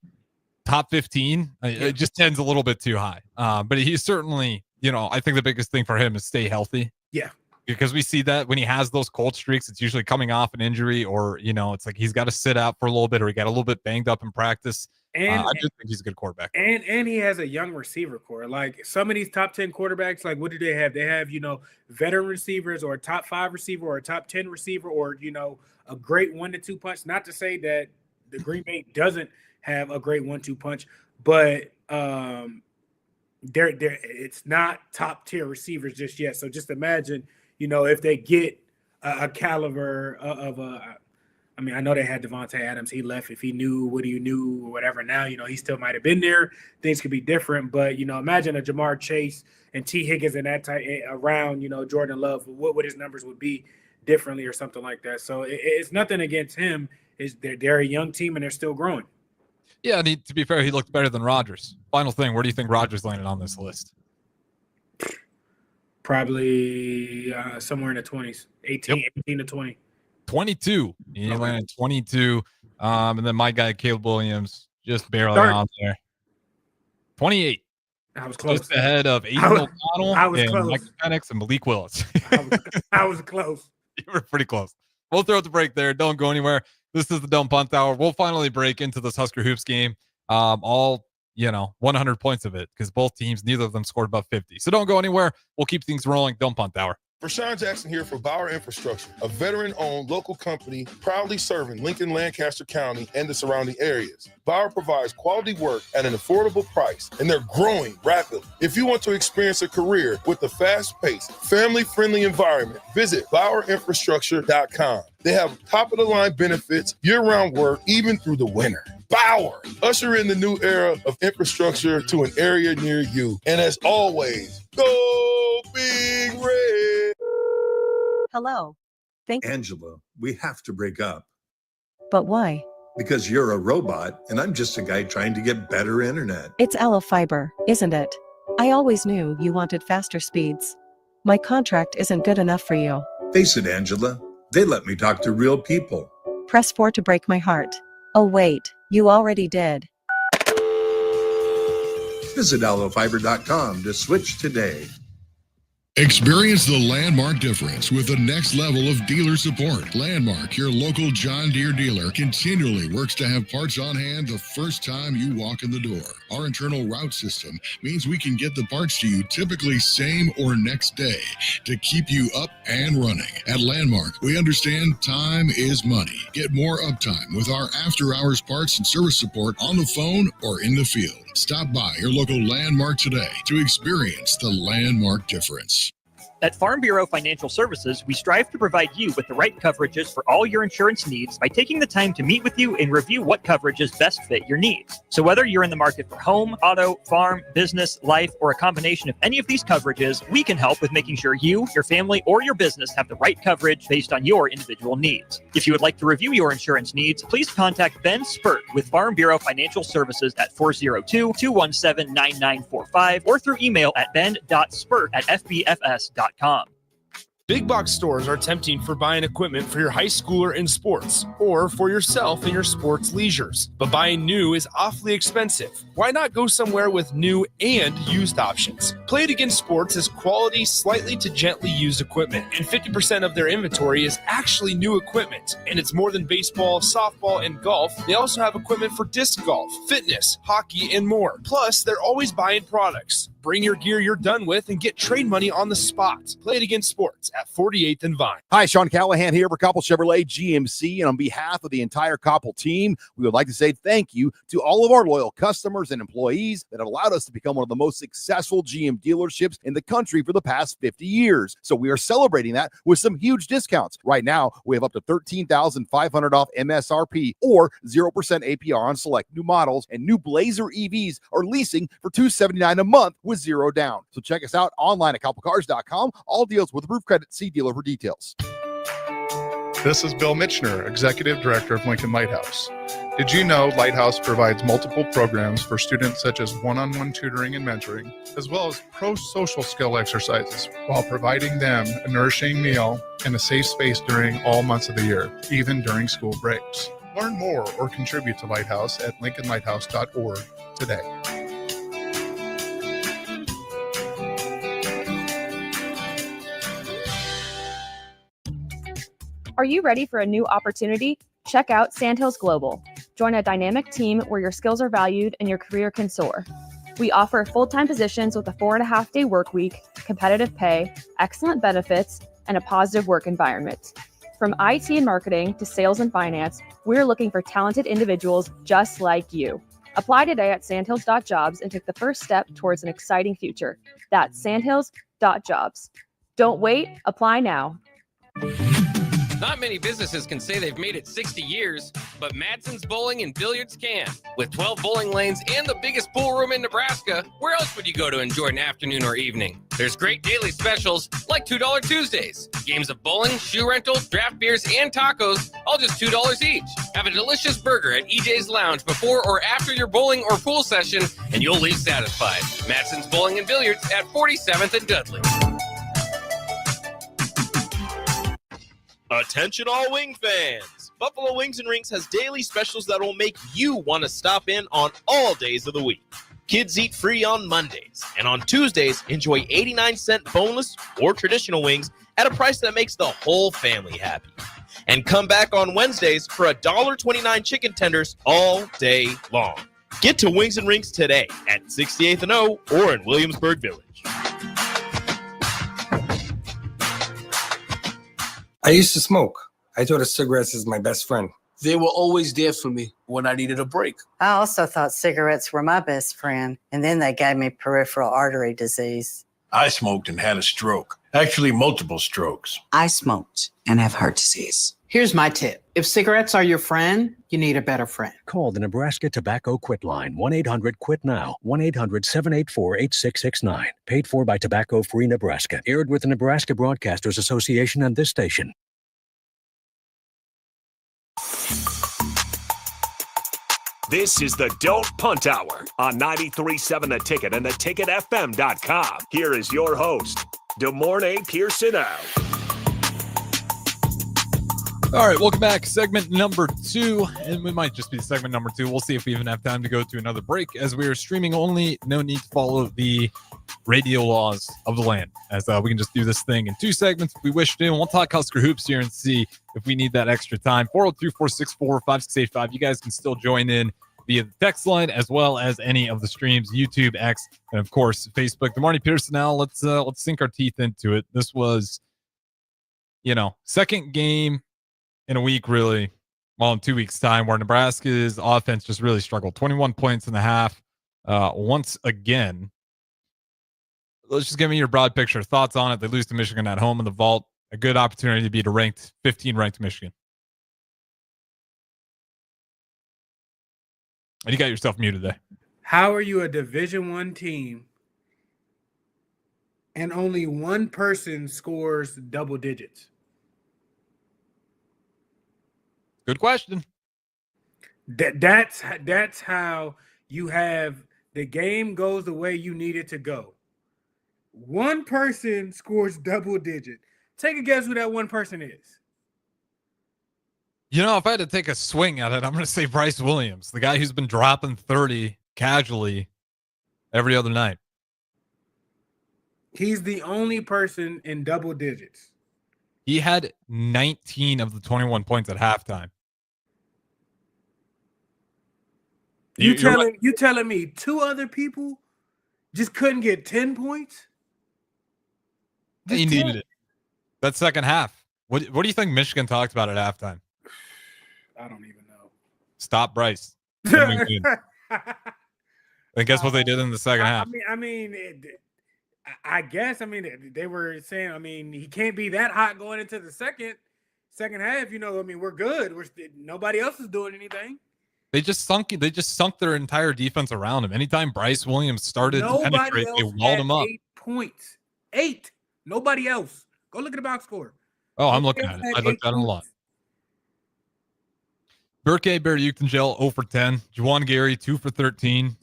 top 15. It just tends a little bit too high. But he's certainly, I think the biggest thing for him is stay healthy. Yeah. Because we see that when he has those cold streaks, it's usually coming off an injury or, it's like he's got to sit out for a little bit or he got a little bit banged up in practice. And I just think he's a good quarterback. And he has a young receiver core. Like some of these top 10 quarterbacks, like what do they have? They have, veteran receivers or a top 5 receiver or a top 10 receiver or, a great 1-2 punch. Not to say that the Green Bay doesn't have a great 1-2 punch, but it's not top tier receivers just yet. So just imagine, if they get a caliber of I know they had Devontae Adams. He left. If he knew what he knew or whatever, now, he still might have been there. Things could be different. But, imagine a Jamar Chase and T. Higgins and that type around, Jordan Love, what would his numbers would be differently or something like that. So it's nothing against him. They're a young team and they're still growing. Yeah, and to be fair, he looked better than Rodgers. Final thing, where do you think Rodgers landed on this list? Probably somewhere in the 20s, 18 to 20. 22. He landed 22. And then my guy, Caleb Williams, just barely on there. 28. I was close. Just ahead of Aiden O'Connell and Michael Penix and Malik Willis. I was close. You were pretty close. We'll throw the break there. Don't go anywhere. This is the Don't Punt Hour. We'll finally break into this Husker Hoops game. All 100 points of it because both teams, neither of them scored above 50. So don't go anywhere. We'll keep things rolling. Don't Punt Hour. Rashawn Jackson here for Bauer Infrastructure, a veteran-owned local company proudly serving Lincoln, Lancaster County, and the surrounding areas. Bauer provides quality work at an affordable price, and they're growing rapidly. If you want to experience a career with a fast-paced, family-friendly environment, visit BauerInfrastructure.com. They have top-of-the-line benefits, year-round work, even through the winter. Bauer, usher in the new era of infrastructure to an area near you. And as always, go Big Red. Hello. Angela, we have to break up. But why? Because you're a robot and I'm just a guy trying to get better internet. It's Aloe Fiber, isn't it? I always knew you wanted faster speeds. My contract isn't good enough for you. Face it, Angela. They let me talk to real people. Press 4 to break my heart. Oh wait, you already did. Visit aloefiber.com to switch today. Experience the Landmark difference with the next level of dealer support. Landmark, your local John Deere dealer, continually works to have parts on hand the first time you walk in the door. Our internal route system means we can get the parts to you typically same or next day to keep you up and running. At Landmark, we understand time is money. Get more uptime with our after-hours parts and service support on the phone or in the field. Stop by your local Landmark today to experience the Landmark difference. At Farm Bureau Financial Services, we strive to provide you with the right coverages for all your insurance needs by taking the time to meet with you and review what coverages best fit your needs. So whether you're in the market for home, auto, farm, business, life, or a combination of any of these coverages, we can help with making sure you, your family, or your business have the right coverage based on your individual needs. If you would like to review your insurance needs, please contact Ben Spurt with Farm Bureau Financial Services at 402-217-9945 or through email at ben.spurt@fbfs.com. Big box stores are tempting for buying equipment for your high schooler in sports or for yourself in your sports leisures. But buying new is awfully expensive. Why not go somewhere with new and used options? Play It Again Sports is quality, slightly to gently used equipment, and 50% of their inventory is actually new equipment. And it's more than baseball, softball, and golf. They also have equipment for disc golf, fitness, hockey, and more. Plus, they're always buying products. Bring your gear you're done with and get trade money on the spot. Play It Again Sports at 48th and Vine. Hi, Sean Callahan here for Koppel Chevrolet GMC, and on behalf of the entire Koppel team, we would like to say thank you to all of our loyal customers and employees that have allowed us to become one of the most successful GM dealerships in the country for the past 50 years. So we are celebrating that with some huge discounts. Right now, we have up to $13,500 off MSRP or 0% APR on select new models, and new Blazer EVs are leasing for $279 a month with zero down. So check us out online at koppelcars.com. All deals with roof credit. See dealer for details. This is Bill Mitchner, Executive Director of Lincoln Lighthouse. Did you know Lighthouse provides multiple programs for students such as one-on-one tutoring and mentoring, as well as pro-social skill exercises, while providing them a nourishing meal and a safe space during all months of the year, even during school breaks? Learn more or contribute to Lighthouse at lincolnlighthouse.org today. Are you ready for a new opportunity? Check out Sandhills Global. Join a dynamic team where your skills are valued and your career can soar. We offer full-time positions with a 4.5-day work week, competitive pay, excellent benefits, and a positive work environment. From IT and marketing to sales and finance, we're looking for talented individuals just like you. Apply today at sandhills.jobs and take the first step towards an exciting future. That's sandhills.jobs. Don't wait, apply now. Not many businesses can say they've made it 60 years, but Madsen's Bowling and Billiards can. With 12 bowling lanes and the biggest pool room in Nebraska, where else would you go to enjoy an afternoon or evening? There's great daily specials like $2 Tuesdays. Games of bowling, shoe rental, draft beers, and tacos, all just $2 each. Have a delicious burger at EJ's Lounge before or after your bowling or pool session, and you'll leave satisfied. Madsen's Bowling and Billiards at 47th and Dudley. Attention all wing fans! Buffalo Wings and Rings has daily specials that will make you want to stop in on all days of the week. Kids eat free on Mondays, and on Tuesdays, enjoy 89-cent boneless or traditional wings at a price that makes the whole family happy. And come back on Wednesdays for $1.29 chicken tenders all day long. Get to Wings and Rings today at 68th and O or in Williamsburg Village. I used to smoke. I thought of cigarettes as my best friend. They were always there for me when I needed a break. I also thought cigarettes were my best friend, and then they gave me peripheral artery disease. I smoked and had a stroke. Actually, multiple strokes. I smoked and have heart disease. Here's my tip. If cigarettes are your friend, you need a better friend. Call the Nebraska Tobacco Quit Line, 1-800-QUIT-NOW, 1-800-784-8669. Paid for by Tobacco Free Nebraska. Aired with the Nebraska Broadcasters Association and this station. This is the Don't Punt Hour on 93.7 The Ticket and theticketfm.com. Here is your host, Pierson-El. All right, welcome back. Segment number 2, and we might just be segment number 2. We'll see if we even have time to go to another break, as we are streaming only. No need to follow the radio laws of the land, as we can just do this thing in 2 segments if we wish to. And we'll talk Husker hoops here and see if we need that extra time. 402-464-5685. You guys can still join in via the text line, as well as any of the streams, YouTube, X, and of course Facebook. Good morning, Pierson-El. Let's sink our teeth into it. This was, second game in a week, really, in 2 weeks' time, where Nebraska's offense just really struggled. 21 points in the half. Once again, let's just give me your broad picture thoughts on it. They lose to Michigan at home in the vault. A good opportunity to beat a 15 ranked Michigan. And you got yourself muted there. How are you a Division I team and only one person scores double digits? Good question. That's how you have the game goes the way you need it to go. One person scores double digit. Take a guess who that one person is. You know, if I had to take a swing at it, I'm going to say Bryce Williams, the guy who's been dropping 30 casually every other night. He's the only person in double digits. He had 19 of the 21 points at halftime. You telling me two other people just couldn't get 10 points? He needed it. That second half. What do you think Michigan talked about at halftime? I don't even know. Stop Bryce. And guess what they did in the second half? I guess they were saying, he can't be that hot going into the second half. We're good. Nobody else is doing anything. They just sunk their entire defense around him. Anytime Bryce Williams started to penetrate, they walled him up. 8 points. 8. Nobody else. Go look at the box score. Oh, I'm looking at it. I looked at it a lot. Burke Bear-Eucton-Gel 0 for 10. Juwan Gary 2 for 13.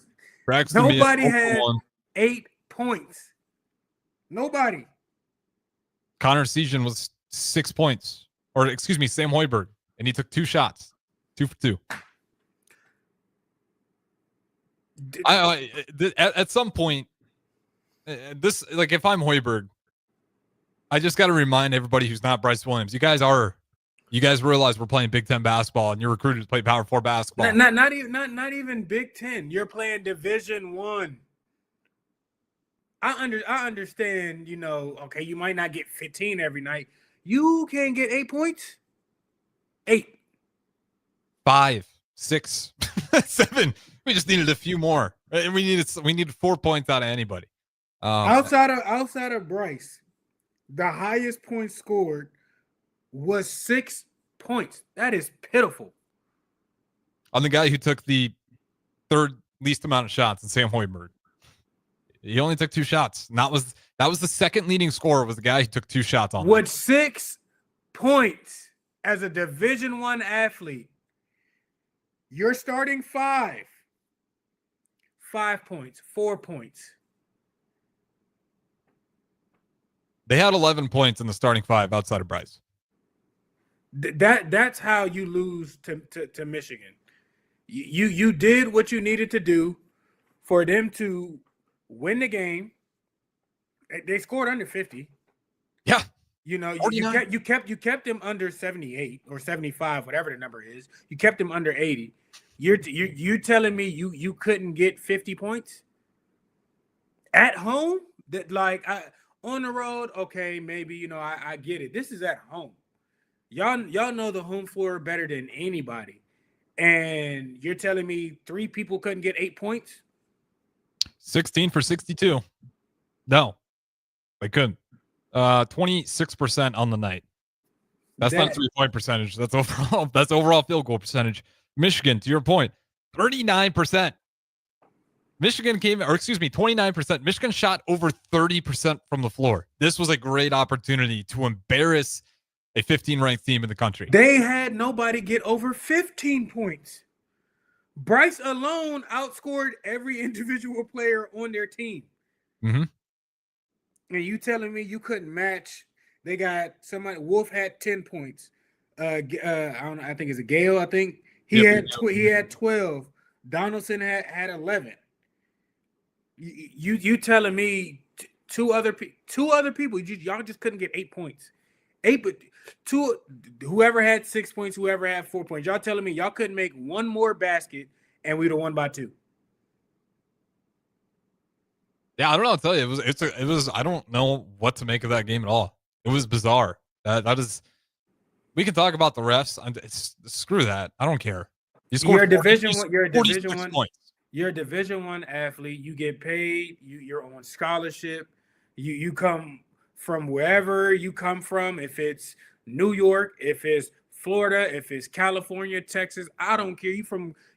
Braxton Nobody Meehan, had 0 for 1. 8 points. Nobody. Connor Sejan was 6 points. Or excuse me, Sam Hoiberg. And he took 2 shots. 2 for 2. At some point, if I'm Hoiberg, I just got to remind everybody who's not Bryce Williams. You guys realize we're playing Big Ten basketball, and you're recruited to play Power 4 basketball. Not even Big Ten. You're playing Division I. I understand. Okay, you might not get 15 every night. You can get 8 points. 8. 5, 6, 7. We just needed a few more. And we needed 4 points out of anybody. Outside of Bryce, the highest points scored was 6 points. That is pitiful. On the guy who took the third least amount of shots, and Sam Hoiberg. He only took 2 shots. That was the second leading scorer, was the guy who took 2 shots on. With 6 points as a Division I athlete, you're starting 5. 5 points, 4 points. They had 11 points in the starting 5 outside of Bryce. That's how you lose to Michigan. You did what you needed to do for them to win the game. They scored under 50. Yeah. You kept them under 78 or 75, whatever the number is. You kept them under 80. You telling me you couldn't get 50 points at home? On the road, okay, maybe I get it. This is at home. Y'all know the home floor better than anybody, and you're telling me 3 people couldn't get 8 points? 16 for 62. No, they couldn't. 26% on the night. That's not 3-point percentage. That's overall. That's overall field goal percentage. Michigan, to your point, 39%. Michigan 29%. Michigan shot over 30% from the floor. This was a great opportunity to embarrass a 15-ranked team in the country. They had nobody get over 15 points. Bryce alone outscored every individual player on their team. Mm-hmm. And you telling me you couldn't match? They got somebody. Wolf had 10 points. I don't know. I think it's a Gale. I think he had 12. Donaldson had 11. You telling me two other people? Y'all just couldn't get 8 points. 8, but 2. Whoever had 6 points, whoever had 4 points. Y'all telling me y'all couldn't make one more basket and we'd have won by 2. Yeah, I don't know what to tell you. It was. I don't know what to make of that game at all. It was bizarre. That is. We can talk about the refs. Screw that. I don't care. You're a Division I athlete. You get paid. You're on scholarship. You come from wherever you come from, if it's New York, if it's Florida, if it's California, Texas, I don't care.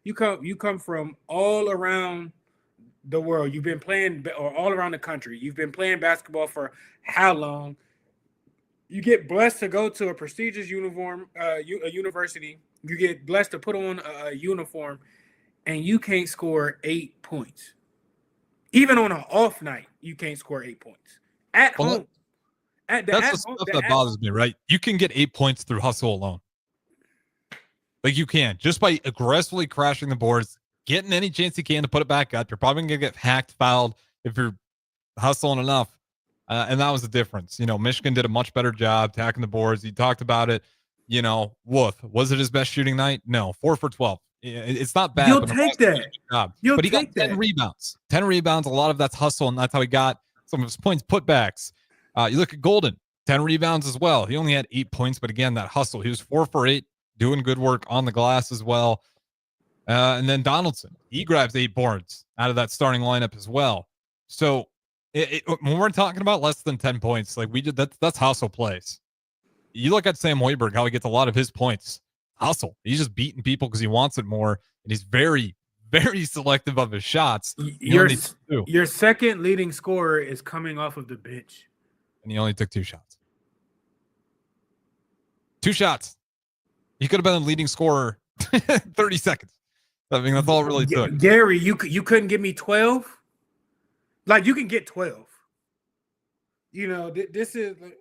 You come from all around the world. You've been playing, or all around the country. You've been playing basketball for how long? You get blessed to go to a prestigious a university. You get blessed to put on a uniform, and you can't score 8 points. Even on an off night, you can't score 8 points at home. That's the stuff that bothers me, right? You can get 8 points through hustle alone. Like you can, just by aggressively crashing the boards, getting any chance you can to put it back up. You're probably going to get hacked, fouled if you're hustling enough. And that was the difference. Michigan did a much better job attacking the boards. You talked about it. Wolf, was it his best shooting night? No, 4 for 12. It's not bad. You'll take that. But he got 10 rebounds. 10 rebounds. A lot of that's hustle, and that's how he got some of his points putbacks. You look at Golden, 10 rebounds as well. He only had 8 points, but again, that hustle. He was 4 for 8, doing good work on the glass as well. And then Donaldson, he grabs 8 boards out of that starting lineup as well. So when we're talking about less than 10 points, like we did, that's hustle plays. You look at Sam Hoiberg, how he gets a lot of his points. Hustle. He's just beating people because he wants it more, and he's very, very selective of his shots. Your second leading scorer is coming off of the bench, and he only took 2 shots. 2 shots. He could have been a leading scorer 30 seconds. I mean, that's all it really took. Gary, you couldn't give me 12? Like, you can get 12. This is like,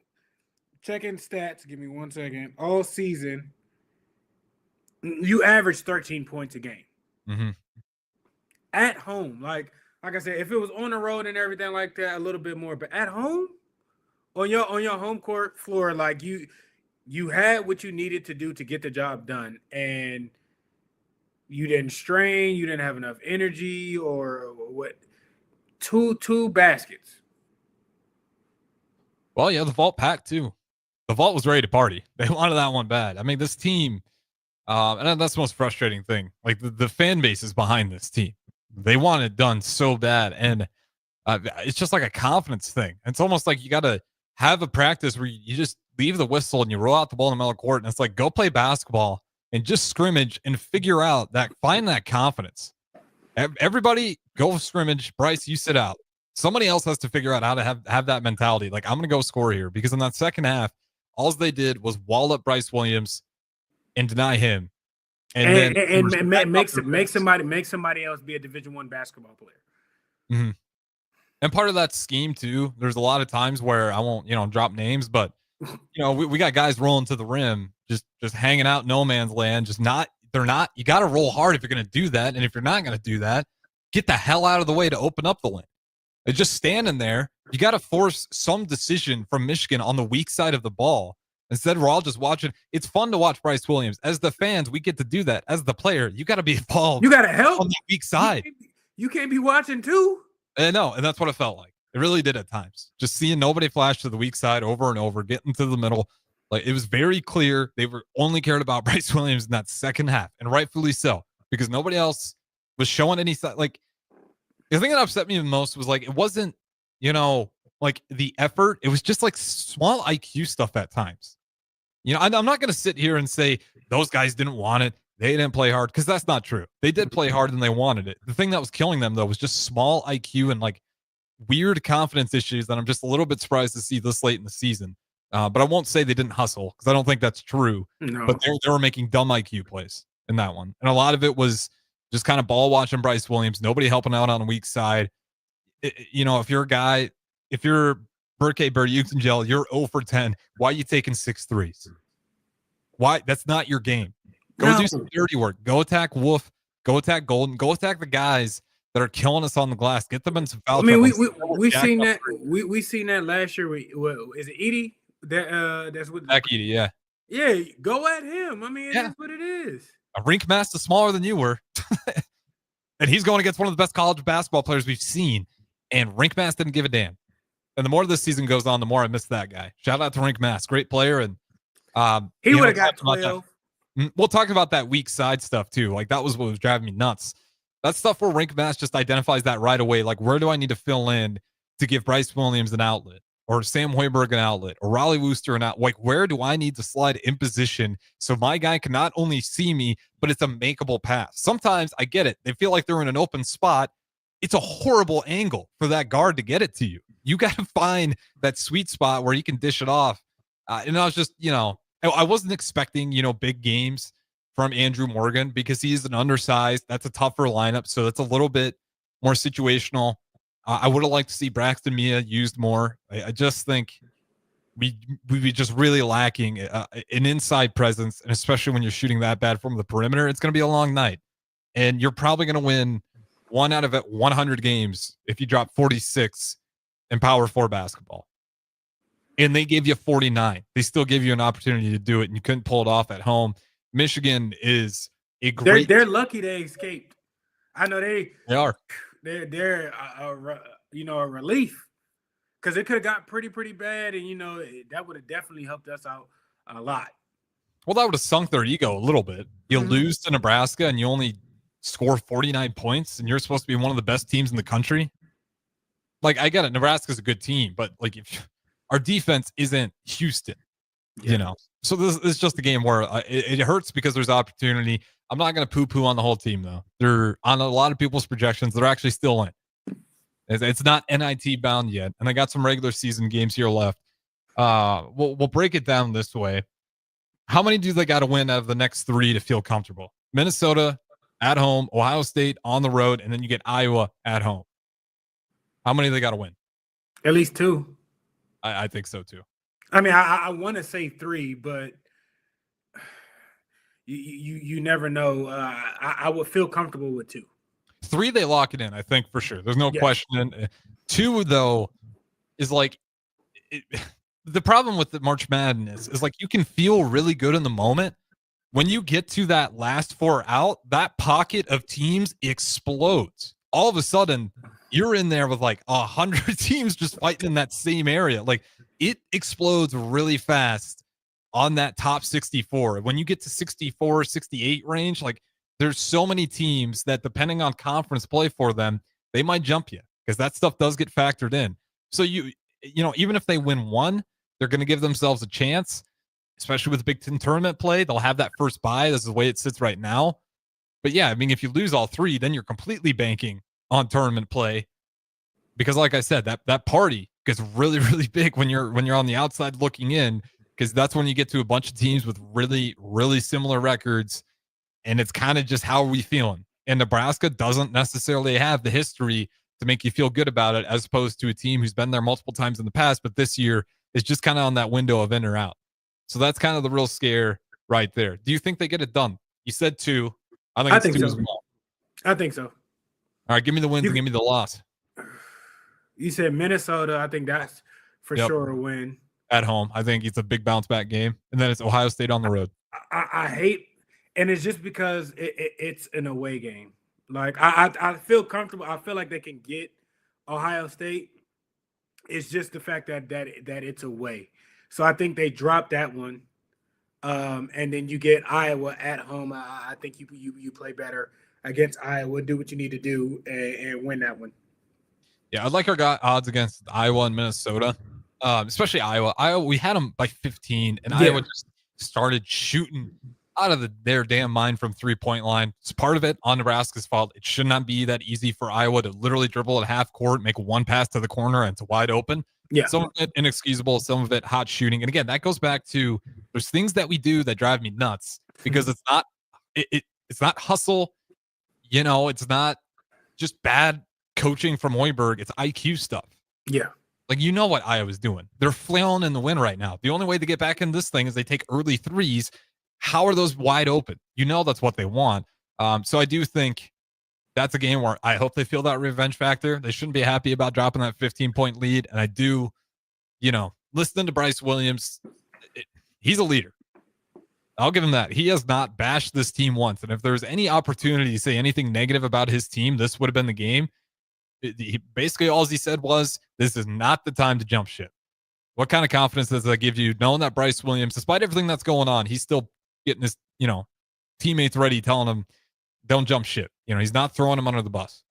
checking stats. Give me 1 second. All season, you average 13 points a game. Mm-hmm. At home. Like I said, if it was on the road and everything like that, a little bit more. But at home, on your home court floor, like you had what you needed to do to get the job done, and you didn't strain, you didn't have enough energy, or what? Two baskets. Well, yeah, the vault packed too. The vault was ready to party. They wanted that one bad. I mean, this team, and that's the most frustrating thing. Like the fan base is behind this team. They want it done so bad, and it's just like a confidence thing. It's almost like you got to have a practice where you just leave the whistle and you roll out the ball in the middle of the court, and it's like, go play basketball and just scrimmage and figure out find that confidence. Everybody go scrimmage. Bryce, you sit out. Somebody else has to figure out how to have that mentality. Like, I'm going to go score here, because in that second half, all they did was wall up Bryce Williams and deny him. And make somebody else be a Division I basketball player. Mm-hmm. And part of that scheme too, there's a lot of times where I won't, drop names, but we got guys rolling to the rim, just hanging out no man's land, you got to roll hard if you're going to do that. And if you're not going to do that, get the hell out of the way to open up the lane. It's just standing there. You got to force some decision from Michigan on the weak side of the ball. Instead, we're all just watching. It's fun to watch Bryce Williams. As the fans, we get to do that. As the player, you got to be involved. You got to help on the weak side. You can't be watching too. No, and that's what it felt like. It really did at times. Just seeing nobody flash to the weak side over and over, getting to the middle. Like, it was very clear they were only cared about Bryce Williams in that second half, and rightfully so, because nobody else was showing any side. Like, the thing that upset me the most was, like, it wasn't, like the effort. It was just like small IQ stuff at times. I'm not going to sit here and say those guys didn't want it. They didn't play hard, because that's not true. They did play hard and they wanted it. The thing that was killing them, though, was just small IQ and like weird confidence issues that I'm just a little bit surprised to see this late in the season. But I won't say they didn't hustle, because I don't think that's true. No. But they were making dumb IQ plays in that one. And a lot of it was just kind of ball watching Bryce Williams, nobody helping out on the weak side. If you're a guy, if you're Burke Berriusengel, you're 0 for 10. Why are you taking 6 threes? Why? That's not your game. Go do some dirty work. Go attack Wolf. Go attack Golden. Go attack the guys that are killing us on the glass. Get them in some foul. I mean, we seen that. We seen that last year. Is it Edie? That's what. Zach Edey, yeah. Yeah, go at him. I mean, that's what it is. A rink master smaller than you were, and he's going against one of the best college basketball players we've seen. And Rink Mass didn't give a damn. And the more this season goes on, the more I miss that guy. Shout out to Rink Mass, great player, and he would have got 12. We'll talk about that weak side stuff too. Like, that was what was driving me nuts. That stuff where Rink Mass just identifies that right away. Like, where do I need to fill in to give Bryce Williams an outlet, or Sam Hoiberg an outlet, or Raleigh Wooster an outlet? Like, where do I need to slide in position so my guy can not only see me, but it's a makeable pass? Sometimes I get it. They feel like they're in an open spot. It's a horrible angle for that guard to get it to you. You got to find that sweet spot where you can dish it off. And I was just, I wasn't expecting, big games from Andrew Morgan because he's an undersized. That's a tougher lineup. So that's a little bit more situational. I would have liked to see Braxton Mia used more. I just think we just really lacking an inside presence, and especially when you're shooting that bad from the perimeter, it's going to be a long night. And you're probably going to win 1 out of 100 games if you drop 46 in Power 4 basketball. And they gave you 49. They still gave you an opportunity to do it, and you couldn't pull it off at home. Michigan is a great. They're lucky they escaped. I know they are. They're a relief, because it could have got pretty bad, and that would have definitely helped us out a lot. Well, that would have sunk their ego a little bit. You lose to Nebraska and you only score 49 points, and you're supposed to be one of the best teams in the country. Like, I get it, Nebraska's a good team, but like, if our defense isn't Houston, So this is just a game where it hurts because there's opportunity. I'm not going to poo-poo on the whole team, though. They're on a lot of people's projections. They're actually still in. It's not NIT bound yet, and I got some regular season games here left. We'll break it down this way. How many do they got to win out of the next 3 to feel comfortable? Minnesota at home, Ohio State on the road, and then you get Iowa at home. How many do they got to win? At least 2. I think so too. I mean, I want to say 3, but you never know. I would feel comfortable with 2. 3, they lock it in, I think, for sure. There's no question. 2, though, is like the problem with the March Madness is like you can feel really good in the moment. When you get to that last 4 out, that pocket of teams explodes. All of a sudden, you're in there with like 100 teams just fighting in that same area. Like, it explodes really fast on that top 64. When you get to 64, 68 range, like, there's so many teams that, depending on conference play for them, they might jump you, because that stuff does get factored in. So even if they win 1, they're going to give themselves a chance, especially with Big Ten tournament play. They'll have that first bye. This is the way it sits right now. But yeah, I mean, if you lose all 3, then you're completely banking on tournament play, because like I said, that party gets really, really big when you're on the outside looking in, because that's when you get to a bunch of teams with really, really similar records. And it's kind of just, how are we feeling? And Nebraska doesn't necessarily have the history to make you feel good about it, as opposed to a team who's been there multiple times in the past, but this year is just kind of on that window of in or out. So that's kind of the real scare right there. Do you think they get it done? You said 2. I think 2 so. as well. I think so. All right, give me the wins and give me the loss. You said Minnesota. I think that's for sure a win. At home, I think it's a big bounce back game. And then it's Ohio State on the road. I hate, and it's just because it's an away game. Like, I feel comfortable. I feel like they can get Ohio State. It's just the fact that it's away. So I think they drop that one. And then you get Iowa at home. I think you play better against Iowa, do what you need to do, and win that one. Yeah, I'd like our odds against Iowa and Minnesota, especially Iowa. We had them by 15, and Iowa just started shooting out of their damn mind from 3-point line. It's part of it on Nebraska's fault. It should not be that easy for Iowa to literally dribble at half court, make 1 pass to the corner, and it's wide open. Yeah. Some of it inexcusable, some of it hot shooting. And again, that goes back to, there's things that we do that drive me nuts, because it's not hustle. It's not just bad coaching from Hoiberg. It's IQ stuff. Yeah. Like, what Iowa's doing. They're flailing in the wind right now. The only way to get back in this thing is they take early threes. How are those wide open? That's what they want. So I do think that's a game where I hope they feel that revenge factor. They shouldn't be happy about dropping that 15-point lead. And I do, listening to Bryce Williams, he's a leader. I'll give him that. He has not bashed this team once. And if there's any opportunity to say anything negative about his team, this would have been the game. Basically, all he said was, this is not the time to jump ship. What kind of confidence does that give you, knowing that Bryce Williams, despite everything that's going on, he's still getting his, teammates ready, telling him, don't jump ship. He's not throwing him under the bus.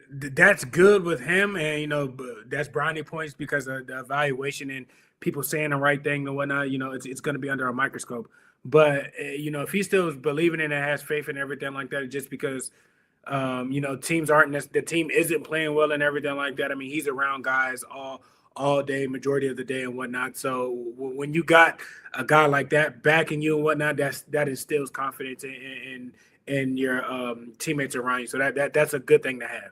that's good with him, and that's brownie points because of the evaluation and people saying the right thing and whatnot. It's going to be under a microscope. But if he still is believing in it, has faith and everything like that, just because teams aren't the team isn't playing well and everything like that. I mean, he's around guys all day, majority of the day and whatnot. So when you got a guy like that backing you and whatnot, that instills confidence in your teammates around you. So that's a good thing to have.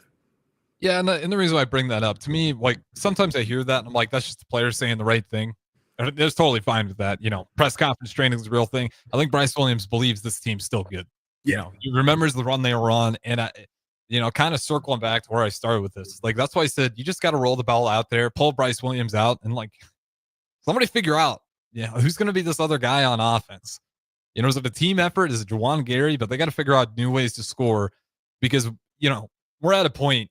Yeah, and the reason why I bring that up, to me, like sometimes I hear that and I'm like, that's just the player saying the right thing. It's totally fine with that. Press conference training is a real thing. I think Bryce Williams believes this team's still good. Yeah. He remembers the run they were on, and kind of circling back to where I started with this. Like that's why I said you just got to roll the ball out there, pull Bryce Williams out, and like somebody figure out, who's going to be this other guy on offense. Is it a team effort? Is it Juwan Gary? But they got to figure out new ways to score because we're at a point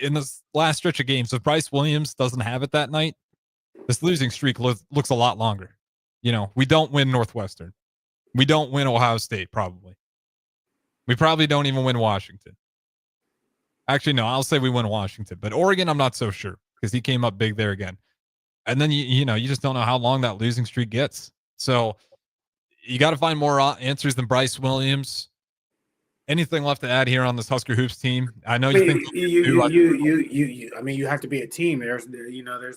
in this last stretch of games. If Bryce Williams doesn't have it that night, this losing streak looks a lot longer. We don't win Northwestern. We don't win Ohio State, probably. We probably don't even win Washington. Actually, no, I'll say we win Washington. But Oregon, I'm not so sure because he came up big there again. And then, you just don't know how long that losing streak gets. So you got to find more answers than Bryce Williams. Anything left to add here on this Husker Hoops team? I know you think you have to be a team. There's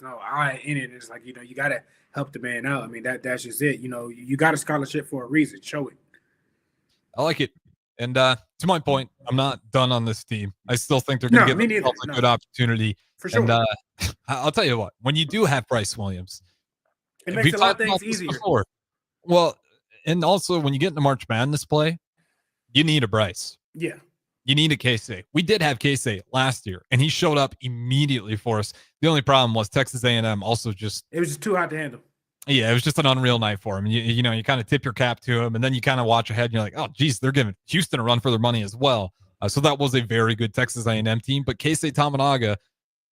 no I in it. It's like, you got to help the man out. I mean, that's just it. You got a scholarship for a reason. Show it. I like it. And to my point, I'm not done on this team. I still think they're going to get a good opportunity. For sure. And I'll tell you what, when you do have Bryce Williams, it makes a lot of things easier. Before. Well, and also when you get into March Madness play, you need a Bryce. Yeah. You need a Casey. We did have Casey last year, and he showed up immediately for us. The only problem was Texas A&M also it was just too hot to handle. Yeah, it was just an unreal night for him. You kind of tip your cap to him, and then you kind of watch ahead, and you're like, oh, geez, they're giving Houston a run for their money as well. So that was a very good Texas A&M team. But Casey Tamanaga,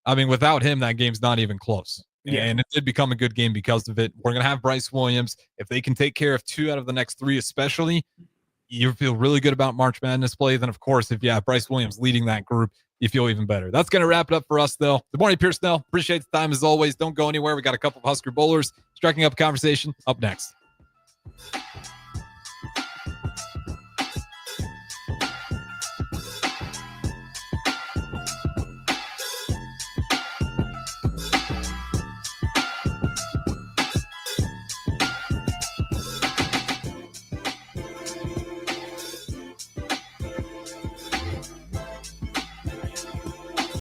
I mean, without him, that game's not even close. Yeah. And it did become a good game because of it. We're going to have Bryce Williams. If they can take care of 2 out of the next 3 especially, you feel really good about March Madness play. Then, of course, if you have Bryce Williams leading that group, you feel even better. That's going to wrap it up for us, though. Good morning, Pierson-El. Appreciate the time as always. Don't go anywhere. We got a couple of Husker Bowlers striking up a conversation up next.